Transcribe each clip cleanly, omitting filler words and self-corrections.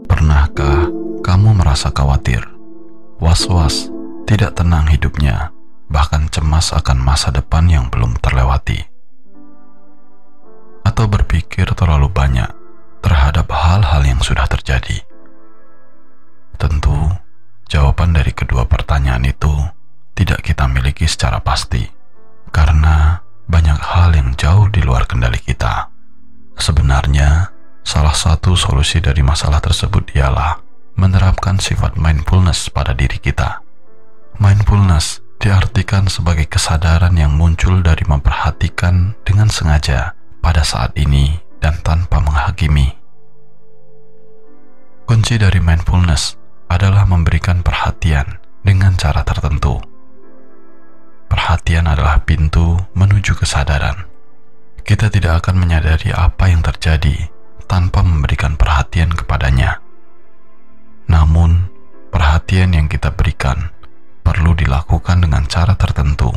Pernahkah kamu merasa khawatir, was-was, tidak tenang hidupnya, bahkan cemas akan masa depan yang belum terlewati? Atau berpikir terlalu banyak terhadap hal-hal yang sudah terjadi? Tentu, jawaban dari kedua pertanyaan itu tidak kita miliki secara pasti, karena banyak hal yang jauh di luar kendali kita. Sebenarnya, salah satu solusi dari masalah tersebut ialah menerapkan sifat mindfulness pada diri kita. Mindfulness diartikan sebagai kesadaran yang muncul dari memperhatikan dengan sengaja pada saat ini dan tanpa menghakimi. Kunci dari mindfulness adalah memberikan perhatian dengan cara tertentu. Perhatian adalah pintu menuju kesadaran. Kita tidak akan menyadari apa yang terjadi tanpa memberikan perhatian kepadanya. Namun, perhatian yang kita berikan perlu dilakukan dengan cara tertentu,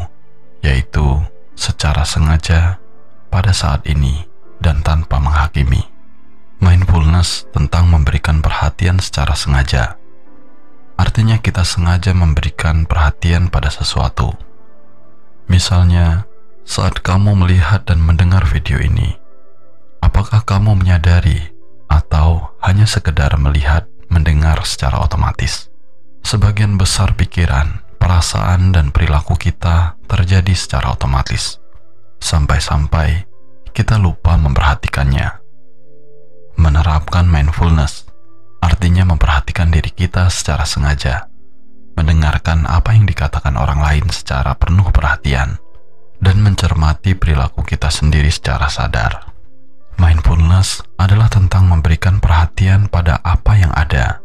yaitu secara sengaja pada saat ini dan tanpa menghakimi. Mindfulness tentang memberikan perhatian secara sengaja. Artinya kita sengaja memberikan perhatian pada sesuatu. Misalnya, saat kamu melihat dan mendengar video ini, apakah kamu menyadari atau hanya sekedar melihat, mendengar secara otomatis? Sebagian besar pikiran, perasaan, dan perilaku kita terjadi secara otomatis, sampai-sampai kita lupa memperhatikannya. Menerapkan mindfulness artinya memperhatikan diri kita secara sengaja, mendengarkan apa yang dikatakan orang lain secara penuh perhatian, dan mencermati perilaku kita sendiri secara sadar. Mindfulness adalah tentang memberikan perhatian pada apa yang ada,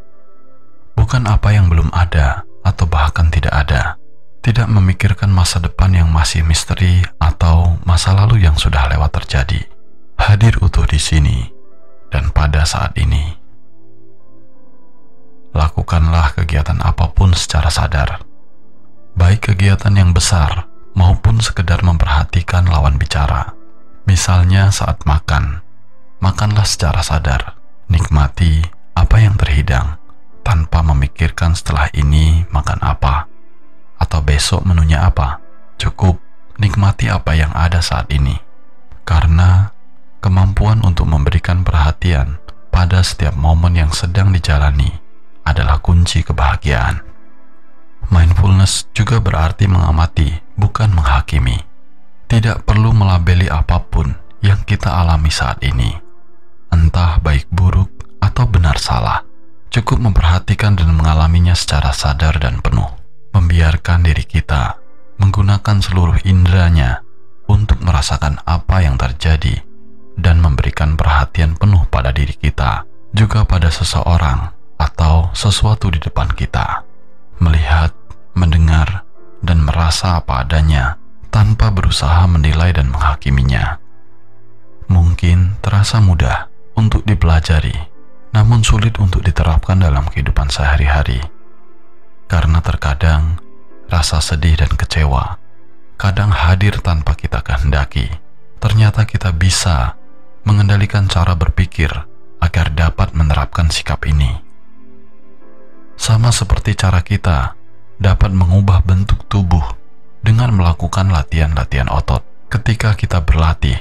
bukan apa yang belum ada atau bahkan tidak ada. Tidak memikirkan masa depan yang masih misteri atau masa lalu yang sudah lewat terjadi. Hadir utuh di sini dan pada saat ini. Lakukanlah kegiatan apapun secara sadar, baik kegiatan yang besar maupun sekedar memperhatikan lawan bicara. Misalnya saat makan, makanlah secara sadar, nikmati apa yang terhidang, tanpa memikirkan setelah ini makan apa, atau besok menunya apa. Cukup nikmati apa yang ada saat ini, karena kemampuan untuk memberikan perhatian pada setiap momen yang sedang dijalani adalah kunci kebahagiaan. Mindfulness juga berarti mengamati, bukan menghakimi. Tidak perlu melabeli apapun yang kita alami saat ini, entah baik buruk atau benar salah. Cukup memperhatikan dan mengalaminya secara sadar dan penuh. Membiarkan diri kita menggunakan seluruh inderanya untuk merasakan apa yang terjadi dan memberikan perhatian penuh pada diri kita, juga pada seseorang atau sesuatu di depan kita. Melihat, mendengar, dan merasa apa adanya tanpa berusaha menilai dan menghakiminya. Mungkin terasa mudah untuk dipelajari, namun sulit untuk diterapkan dalam kehidupan sehari-hari. Karena terkadang rasa sedih dan kecewa kadang hadir tanpa kita kehendaki. Ternyata kita bisa mengendalikan cara berpikir agar dapat menerapkan sikap ini. Sama seperti cara kita dapat mengubah bentuk tubuh dengan melakukan latihan-latihan otot. Ketika kita berlatih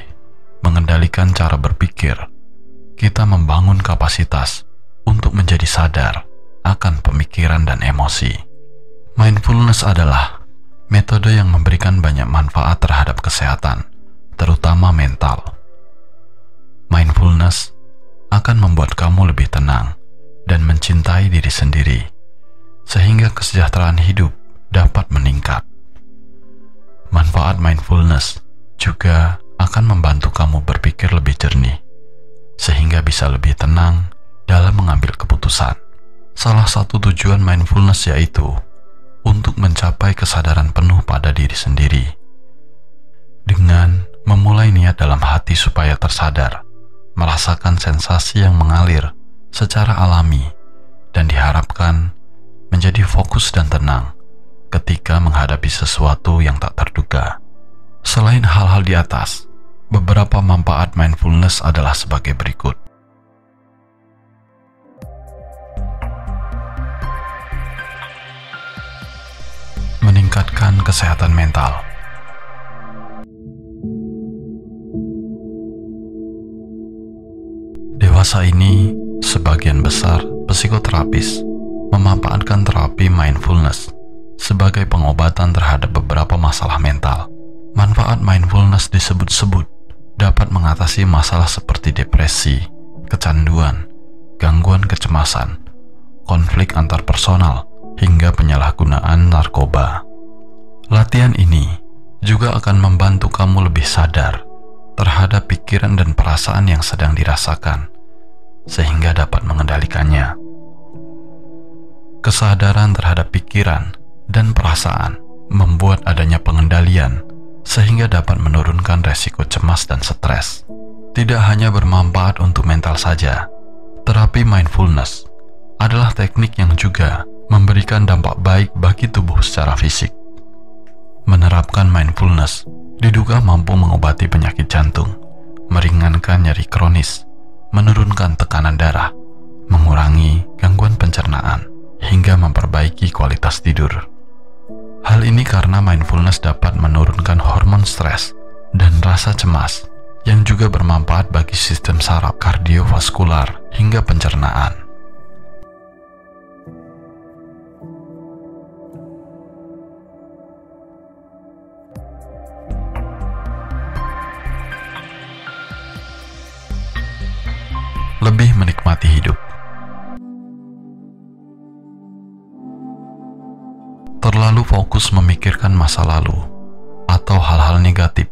mengendalikan cara berpikir, kita membangun kapasitas untuk menjadi sadar akan pemikiran dan emosi. Mindfulness adalah metode yang memberikan banyak manfaat terhadap kesehatan, terutama mental. Mindfulness akan membuat kamu lebih tenang dan mencintai diri sendiri, sehingga kesejahteraan hidup dapat meningkat. Manfaat mindfulness juga akan membantu kamu berpikir lebih jernih, sehingga bisa lebih tenang dalam mengambil keputusan. Salah satu tujuan mindfulness yaitu untuk mencapai kesadaran penuh pada diri sendiri. Dengan memulai niat dalam hati supaya tersadar, merasakan sensasi yang mengalir secara alami, dan diharapkan menjadi fokus dan tenang ketika menghadapi sesuatu yang tak terduga. Selain hal-hal di atas, beberapa manfaat mindfulness adalah sebagai berikut. Meningkatkan kesehatan mental. Dewasa ini, sebagian besar psikoterapis memanfaatkan terapi mindfulness sebagai pengobatan terhadap beberapa masalah mental. Manfaat mindfulness disebut-sebut dapat mengatasi masalah seperti depresi, kecanduan, gangguan kecemasan, konflik antar personal, hingga penyalahgunaan narkoba. Latihan ini juga akan membantu kamu lebih sadar terhadap pikiran dan perasaan yang sedang dirasakan, sehingga dapat mengendalikannya. Kesadaran terhadap pikiran dan perasaan membuat adanya pengendalian, sehingga dapat menurunkan resiko cemas dan stres. Tidak hanya bermanfaat untuk mental saja, terapi mindfulness adalah teknik yang juga memberikan dampak baik bagi tubuh secara fisik. Menerapkan mindfulness diduga mampu mengobati penyakit jantung, meringankan nyeri kronis, menurunkan tekanan darah, mengurangi gangguan pencernaan, hingga memperbaiki kualitas tidur. Hal ini karena mindfulness dapat menurunkan hormon stres dan rasa cemas, yang juga bermanfaat bagi sistem saraf, kardiovaskular, hingga pencernaan. Lebih menikmati hidup. Terlalu fokus memikirkan masa lalu atau hal-hal negatif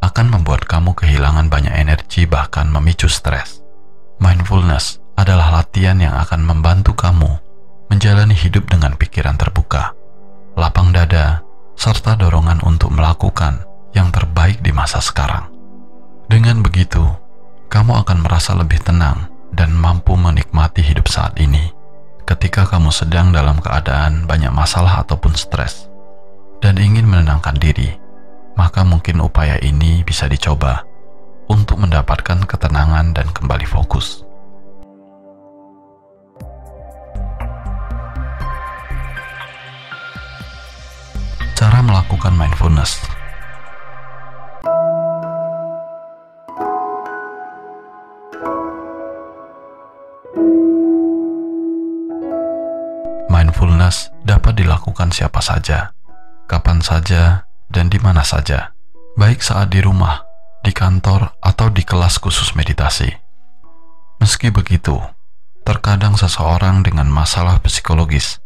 akan membuat kamu kehilangan banyak energi, bahkan memicu stres. Mindfulness adalah latihan yang akan membantu kamu menjalani hidup dengan pikiran terbuka, lapang dada, serta dorongan untuk melakukan yang terbaik di masa sekarang. Dengan begitu, kamu akan merasa lebih tenang dan mampu menikmati hidup saat ini. Ketika kamu sedang dalam keadaan banyak masalah ataupun stres dan ingin menenangkan diri, maka mungkin upaya ini bisa dicoba untuk mendapatkan ketenangan dan kembali fokus. Cara melakukan mindfulness. Mindfulness dapat dilakukan siapa saja, kapan saja, dan di mana saja, baik saat di rumah, di kantor, atau di kelas khusus meditasi. Meski begitu, terkadang seseorang dengan masalah psikologis,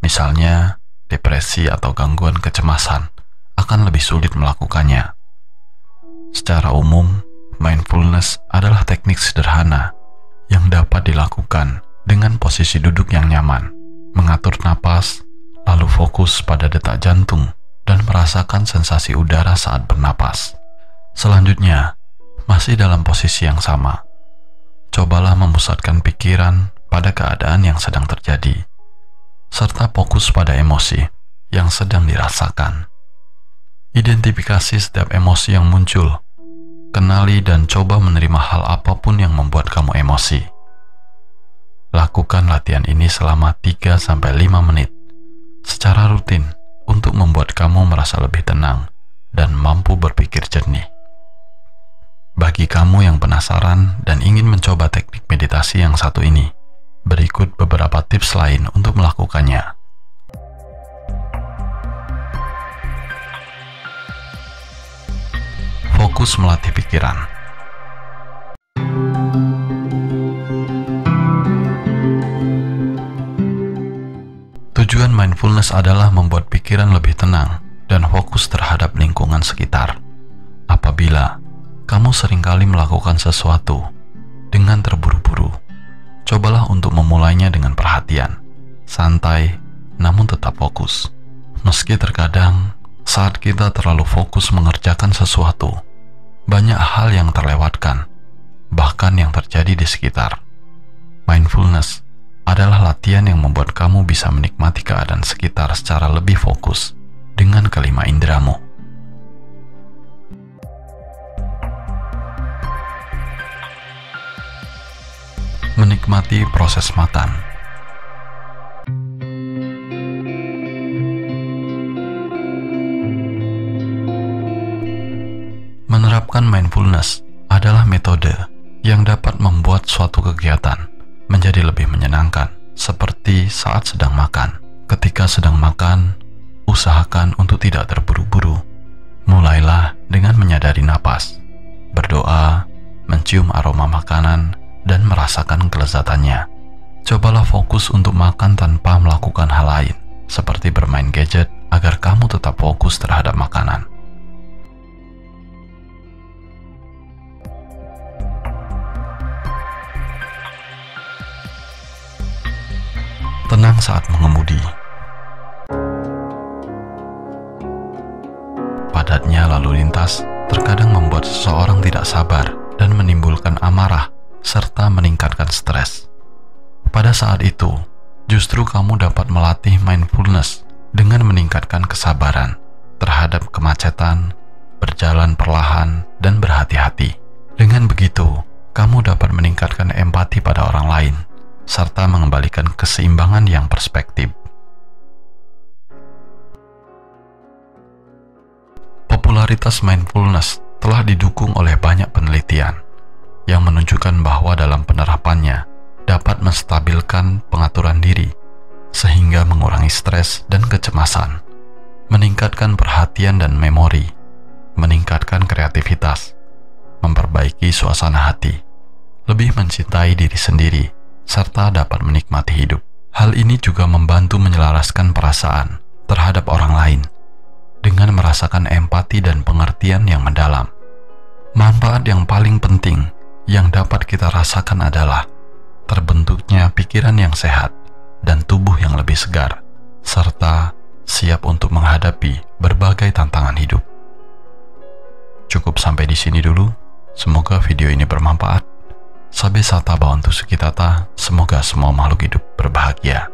misalnya depresi atau gangguan kecemasan, akan lebih sulit melakukannya. Secara umum, mindfulness adalah teknik sederhana yang dapat dilakukan dengan posisi duduk yang nyaman, mengatur napas, lalu fokus pada detak jantung dan merasakan sensasi udara saat bernapas. Selanjutnya, masih dalam posisi yang sama, cobalah memusatkan pikiran pada keadaan yang sedang terjadi, serta fokus pada emosi yang sedang dirasakan. Identifikasi setiap emosi yang muncul, kenali dan coba menerima hal apapun yang membuat kamu emosi. Lakukan latihan ini selama 3-5 menit secara rutin untuk membuat kamu merasa lebih tenang dan mampu berpikir jernih. Bagi kamu yang penasaran dan ingin mencoba teknik meditasi yang satu ini, berikut beberapa tips lain untuk melakukannya. Fokus melatih pikiran. Tujuan mindfulness adalah membuat pikiran lebih tenang dan fokus terhadap lingkungan sekitar. Apabila kamu seringkali melakukan sesuatu dengan terburu-buru, cobalah untuk memulainya dengan perhatian, santai, namun tetap fokus. Meski terkadang saat kita terlalu fokus mengerjakan sesuatu, banyak hal yang terlewatkan, bahkan yang terjadi di sekitar. Mindfulness adalah latihan yang membuat kamu bisa menikmati keadaan sekitar secara lebih fokus dengan kelima inderamu. Menikmati proses makan. Menerapkan mindfulness adalah metode yang dapat membuat suatu kegiatan menjadi lebih menyenangkan, seperti saat sedang makan. Ketika sedang makan, usahakan untuk tidak terburu-buru. Mulailah dengan menyadari napas, berdoa, mencium aroma makanan, dan merasakan kelezatannya. Cobalah fokus untuk makan tanpa melakukan hal lain, seperti bermain gadget, agar kamu tetap fokus terhadap makanan. Tenang saat mengemudi. Padatnya lalu lintas terkadang membuat seseorang tidak sabar dan menimbulkan amarah serta meningkatkan stres. Pada saat itu, justru kamu dapat melatih mindfulness dengan meningkatkan kesabaran terhadap kemacetan, berjalan perlahan, dan berhati-hati. Dengan begitu, kamu dapat meningkatkan empati pada orang lain, serta mengembalikan keseimbangan yang perspektif. Popularitas mindfulness telah didukung oleh banyak penelitian yang menunjukkan bahwa dalam penerapannya dapat menstabilkan pengaturan diri sehingga mengurangi stres dan kecemasan, meningkatkan perhatian dan memori, meningkatkan kreativitas, memperbaiki suasana hati, lebih mencintai diri sendiri, serta dapat menikmati hidup. Hal ini juga membantu menyelaraskan perasaan terhadap orang lain dengan merasakan empati dan pengertian yang mendalam. Manfaat yang paling penting yang dapat kita rasakan adalah terbentuknya pikiran yang sehat dan tubuh yang lebih segar, serta siap untuk menghadapi berbagai tantangan hidup. Cukup sampai di sini dulu. Semoga video ini bermanfaat. Sabe sata bawantu sukitata, semoga semua makhluk hidup berbahagia.